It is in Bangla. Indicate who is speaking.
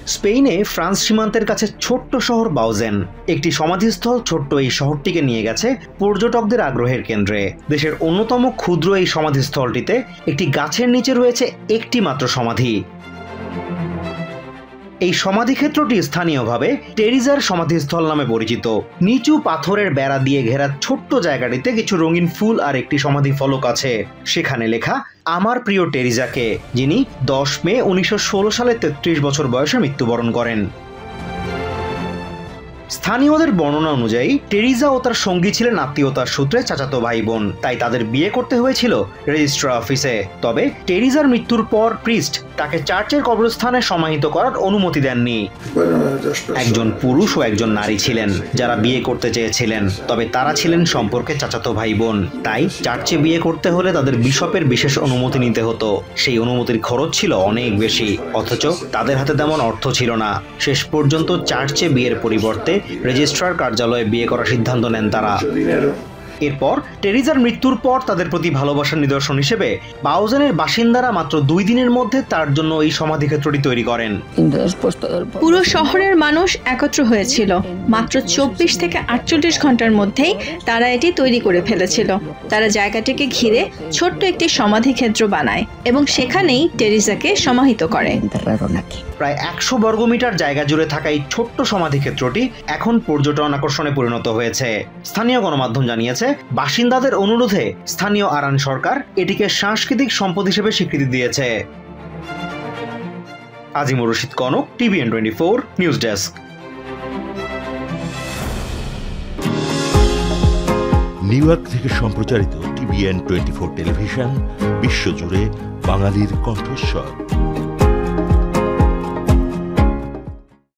Speaker 1: স্পেনে ফ্রান্স সীমান্তের কাছে ছোট্ট শহর বাউজেন, একটি সমাধিস্থল ছোট্ট এই শহরটিকে নিয়ে গেছে পর্যটকদের আগ্রহের কেন্দ্রে। দেশের অন্যতম ক্ষুদ্র এই সমাধিস্থলটিতে একটি গাছের নিচে রয়েছে একটি মাত্র সমাধি। এই সমাধিক্ষেত্রটি স্থানীয়ভাবে টেরিজার সমাধিস্থল নামে পরিচিত। নিচু পাথরের বেড়া দিয়ে ঘেরা ছোট্ট জায়গাটিতে কিছু রঙিন ফুল আর একটি সমাধি ফলক আছে। সেখানে লেখা আমার প্রিয় টেরিজাকে, যিনি 10 মে 1916 সালে 33 বছর বয়সে মৃত্যুবরণ করেন। স্থানীয়দের বর্ণনা অনুযায়ী টেরিজা ও তার সঙ্গী ছিলেন আত্মীয়তার সূত্রে চাচাতো ভাই বোন, তাই তাদের বিয়ে করতে হয়েছিল রেজিস্ট্রার অফিসে। তবে টেরিজার মৃত্যুর পর প্রিস্ট তাকে চার্চের কবরস্থানে সমাহিত করার অনুমতি দেননি। একজন পুরুষ ও একজন নারী ছিলেন যারা বিয়ে করতে চেয়েছিলেন, তবে তারা ছিলেন সম্পর্কে চাচাতো ভাই বোন, তাই চার্চে বিয়ে করতে হলে তাদের বিশপের বিশেষ অনুমতি নিতে হতো। সেই অনুমতির খরচ ছিল অনেক বেশি, অথচ তাদের হাতে তেমন অর্থ ছিল না। শেষ পর্যন্ত চার্চে বিয়ের পরিবর্তে রেজিস্ট্রার কার্যালয়ে বিয়ে করার সিদ্ধান্ত নেন তারা। এরপর টেরিজার মৃত্যুর পর তাদের প্রতি ভালোবাসার নিদর্শন হিসেবে বাউজেনের বাসিন্দারা মাত্র 2 দিনের মধ্যে তার জন্য এই সমাধিক্ষেত্রটি তৈরি করেন।
Speaker 2: পুরো শহরের মানুষ একত্র হয়েছিল। মাত্র 24 থেকে 48 ঘন্টার মধ্যেই তারা এটি তৈরি করে ফেলেছিল। তারা জায়গাটিকে ঘিরে ছোট্ট একটি সমাধিক্ষেত্র বানায় এবং সেখানেই টেরিজাকে সমাহিত করে।
Speaker 1: প্রায় 100 বর্গমিটার জায়গা জুড়ে থাকা এই ছোট্ট সমাধিক্ষেত্রটি এখন পর্যটন আকর্ষণে পরিণত হয়েছে। স্থানীয় গণমাধ্যম জানিয়েছে, বাসিন্দাদের অনুরোধে স্থানীয় আরান সরকার এটিকে সাংস্কৃতিক সম্পদ হিসেবে স্বীকৃতি দিয়েছে। Azimur Rashid Kanak, TVN 24 news desk.
Speaker 3: New York থেকে সম্প্রচারিত TVN 24 টেলিভিশন বিশ্বজুড়ে বাঙালির কণ্ঠস্বর।